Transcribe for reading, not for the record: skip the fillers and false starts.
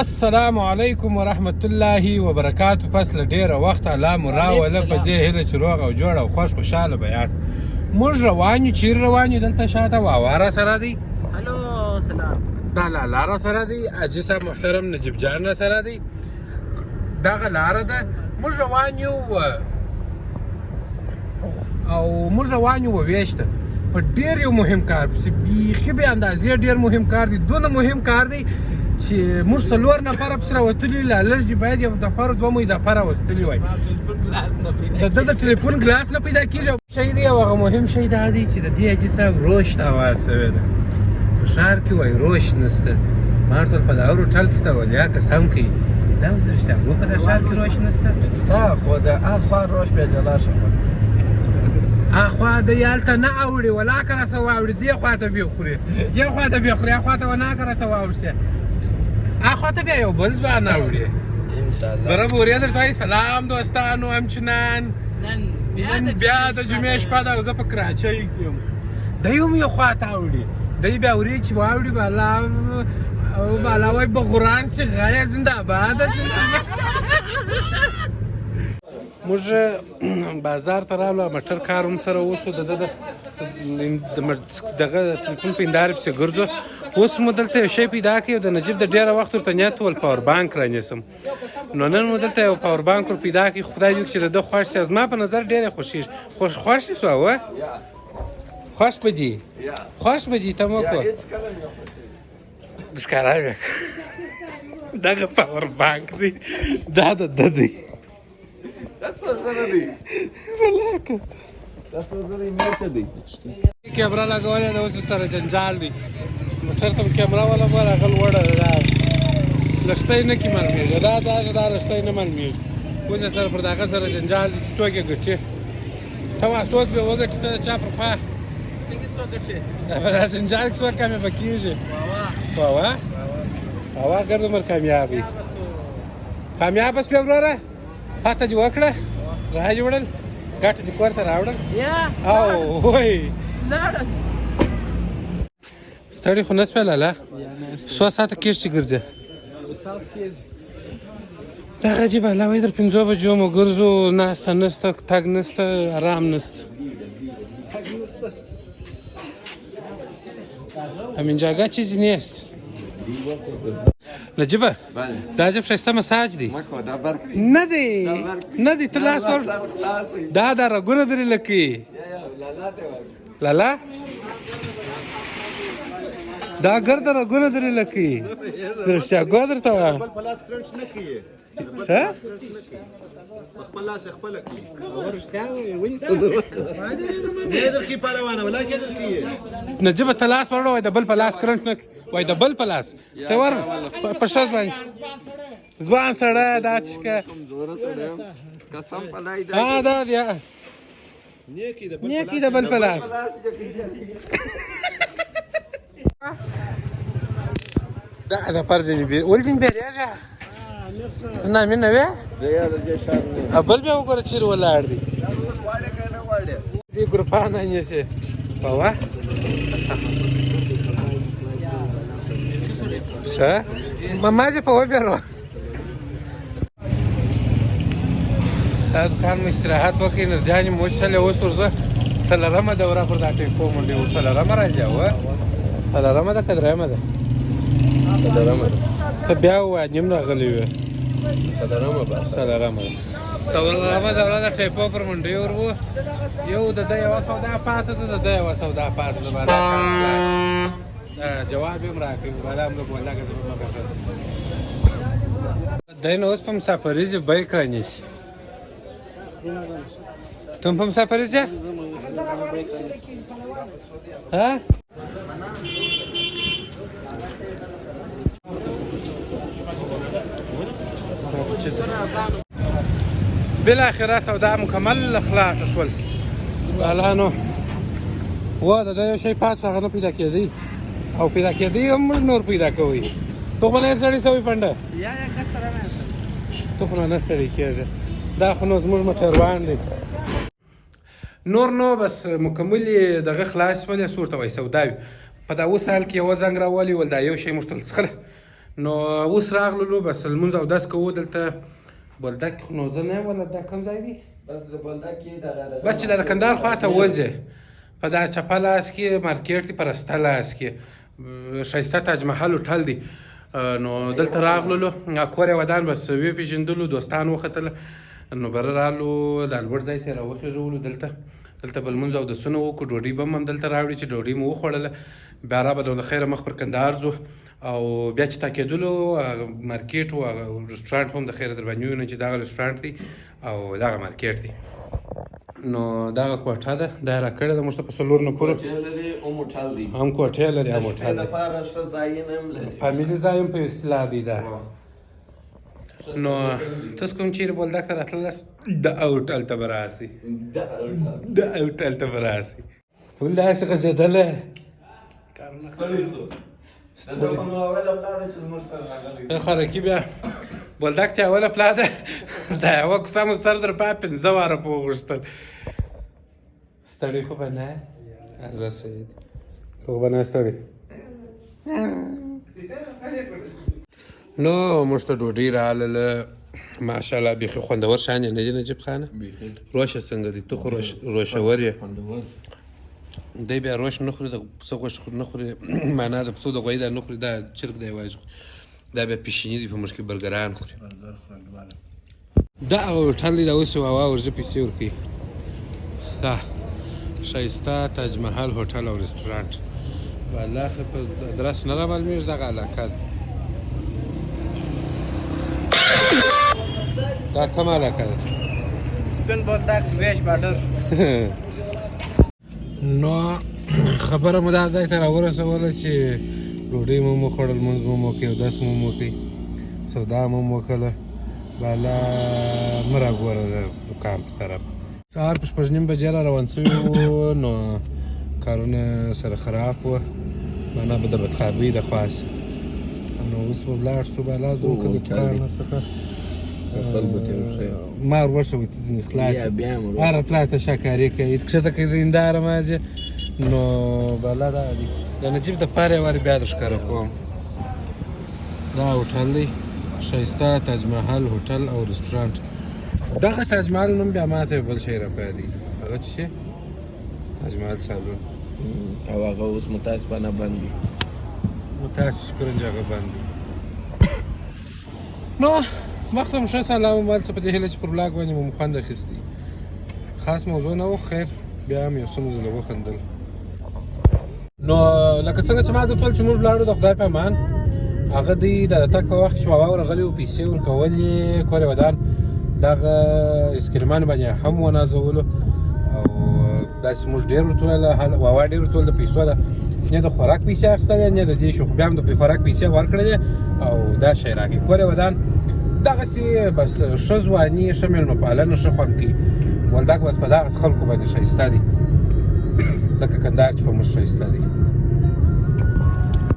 السلام علیکم ورحمت الله وبرکاتو. پس له ډېره وخته الله مو راوله په دې هیله چې روغ او جوړ او خوشحاله به یاست. موږ روان یو. چیرې روان یو؟ دلته شاته واوا راسره دی. هلو سلام. دا لالا راسره دی. حاجي صاحب محترم نجیب جان راسره دی. دغه لاره ده. موږ روان یو او موږ روان یو وویشته په ډېر یو مهم کار پسې. بیخي بې اندازې ډېر مهم کار دی. دونه مهم کار دی چې موږ څلور نفره پسې راوتلي. لالرز دي باید یو نفر دوه مو اضافه راوستلي وای. د ده د ټلیفون ګلاس نه پیدا کېږي. شی دی او هغه مهم شی دا دی چې د دې حاجي صاحب روش ته اواز شوی ده. په ښار کې وایي روش نسته. ما ورته ویل په دا هوټل کې ستا ولیا قسم کوي. دا اوس رښتیا وایي په دا ښار کې روش نسته؟ ستا خو د اخوا روش بیا جلا شوه. اخوا د هلته نه اوړي ولاکه راسه واوړي. دې خوا ته بیا خوري، دې خوا ته بیا خوري، اخوا ته وناکه راسه واوښتې، اخوا ته بیا یو بل ځوان اوړي. انشاءالله برابر وریا درته وایي سلام دوستانو. همچنان نن بیا د جمعې شپه ده او زه په کراچۍ کې یم. دی هم یو خوا ته اوړي. دی بیا اوري چې واوړي بالا وایي بغوران شي غایه زنده‌باد. موږ بازار ته راغلو. موټر کار هم سره اوس د دغه تلیفون په هندارې پسې ګرځو. اوس مو دلته یو شی پیدا کړی. د نجیب د ډېره وخت ورته نیت ول پاور بانک رانیسم. نو نن مو دلته یو پاور بانک ور پیدا کړي. خدای دې وکړي چې د ده خوښ شي. زما په نظر ډېره خوښېږي. خوښ شي سوه خوښ به دي خوښ به دي ته مو کو ښکاره مې دغه پاور بانک دی. دا د ده دی. کیمرا لګولې ده. اوس سره جنجال دی. موټر ته کیمرا والا به هغه لوړه ده. لښتۍ نه کې معلومېږي. دا لښتۍ نه معلومېږي. اوس سره پر دغه سره جنجال دی چې څوک یې ګټي. ته وا څوک به وګټي ته د چا پر خوا په دا جنجال کې څوک کامیابه کېږي. واوا ګرد عمر کامیابي کامیابه شوې وروره. هاته دې وکړه را دې وړل ګټه دې کور ته راوړل او وای ستړی خو نه شوې لالا؟ څو ساعته کېږي چې ګرځې؟ دغه عجیبه الله وایي تر 5 بجو مو ګرځو. ناسته نسته، تګ نسته، آرام نسته. همین جاگه چیزی نیست. نجیبه دا عجب ښایسته مساج دی. نه دی ته لاس ور دا رګونه درې لکې لالا دا ګرده رګونه درې لکې رښتیا ګوا درته وایم. څه خپل لاس خپل کوي ورشته وي نه درکې پهلوانه ولا کې درکې نجیبه ته لاس ورډو وای د بل په لاس کرنټ نه وای د بل په لاس ته ور په شاس باندې ځوان سره دا چې قسم پلای دا دی نیکی د بل په لاس. دا پرځنی بیر ولدین بیرېږه نه مې نه وې بل بیا وګوره چیرې ولاړ دی. دې ګروپانه نیسي بابا ښه مازې په وبېرو. دا دوکان مو استراحت وکړي. نرجانې مو وچښلې. اوس ورځه څلرمه دوره پر دا ټیمپو منډې و. څلرمه راځي څلرمه ده که درېیمه ده؟ ته بیا ووایه نیم راغلی وې. څلرمه دوره د ټیمپو پر منډې ور و. یو د ده یوه سودا پاته ده، د ده یوه سودا پاته ده. جواب یې هم راکوي بادام لږ ولګه دی نه اوس په مسافري ځي بیک رانیسي. ته هم په مسافري ځې؟ بالاخره سودا مکمل خلاص شول. بالا نو وا د ده یو شی پات هغه نه پیدا کېدی او پیدا کېدی هم نور پیدا کوي. تو خو نه سړی سوی پنډه تو خو نه ستړی کېږي. دا خو نو زموږ موټروان دی. نور نو بس مکمل یې دغه خلاص شول. یا څه ورته وایي سودا وي. په دا اوس حال کې یوه زنګ راولي ول دا یو شی موږ ته څښله نو اوس راغلو بس لمونځ اودس کوو دلته بولدک نو زه نه یم ولا دا کوم ځای دی بس د بولدک کې دغه بس چې د کندهار خواته وځې په دا چپه لاس کې مارکیټ دی په رسته لاس کې ښایسته تاج محل هوټل دی نو دلته راغللو کور یې ودان بس وپېژندلو دوستان وختل نو بره رالو د لوړ ځای ته یې راوخېژولو دلته به لمونځ اودسونه وکړو ډوډۍ به هم دلته راوړي چې ډوډۍ مو وخوړله بیا را به د خیره مخ پر کندهار ځو او بیا چې تا کېدلو مارکیټ و هغه رسټورانټ هم د خیره در باندې ووینم چې دغه رسټورانټ دی او دغه مارکیټ دی نو دغه کوټه ده دا یې راکړې ده موږ ته په 4 نفرو کوټې لري هم هوټل دی هم کوټې لري هم هوټل دی لپاره ښه ځایونه هم لري فامیلي ځای هم په اصطلاح دی دا نو تاسو کوم چیرې بولدک ته راتللاست د هوټل ته به راسئ د هوټل ته به راسئ ټول داسې غځېدلی خرکي بیا بولدک ته اوله پلا ده دا یوه کوڅه مو سر در پا 5 واره په وغوښتل ستړی خو به نه زه سید خو به نه ستړی نو موږ ته ډوډۍ راغلله ماشاءالله بیخي خوندور شان یې نه دي نجیب خانه روشه څنګه دی ته خو روشور یې دی بیا روش نه خوري د پسه غوښه نه خوري معنا د پسو د غوښې دا نه خوري دا چرګ دی یوازې خوري دا بیا پیشیني دي په موږ کې برګران خوري دا هغه هوټل دی دا اوس هوا ورځه پیسې ورکوي دا ښایسته تاج محل هوټل او رسټورانټ والله په ادرس نه رامعلومېږي دغه علاقه ده دا کومه علاقه ده سپین بولدک ویش بارډر نو خبره مو دا ځای ته راورسوله چې ډوډۍ مو وخوړل لمونځ مو وکړ اودس مو وکړ سودا مو وکړله بالا مه راګوره د دوکان په طرف سهار په 6:30 بجې را روان سوي وو نو کارونه سره خراب وه معنا به د بدخابۍ د خواسه نو اوس به ولاړ شو بالا ځو که د دوکانه څخه ما ورورشه ته ځینې خلاص هره پلا ته شاکاري کوي کښته کوي د هنداره مازې نو بالا دغه دي د نجیب دپاره یې وارې بیا در ښکاره کوم دا هوټل دی ښایسته تاج محل هوټل او رسټورانټ دغه تاج محل نوم بیا ماته یو بل شی راپیدا هغه څه شی تاج محل سالون او هغه اوس متاسفانه بند دی متاسفانه هغه بند دی نو وخت هم ښه سلام مال څه په دې هیله چې پر بلاګ باندې مو خوند اخیستی خاص موضوع نه و خیر بیا هم یو څه مو زله وخندل نو لکه څنګه چې ما درته ویل چې موږ ولاړو د خدای په امان هغه دی د تګ په وخت چې بابا ورغلي وو پیسې ورکولې کور یې ودان دغه اسکریمان باندې هم ونازولو او داسې موږ ډېر ورته ویل بابا ډېر ورته ویل د پیسو ده نه د خوراک پیسې اخیستلې نه د دې شو خو بیا هم د خوراک پیسې ورکړلې او دا شی راکړي کور یې ودان دغسې بس ښه ځواني ښه مېلمه پالنه ښه خوند کوي بولدک بس په دغسې خلکو باندې ښایسته دی لکه کندهار چې په موږ ښایسته دی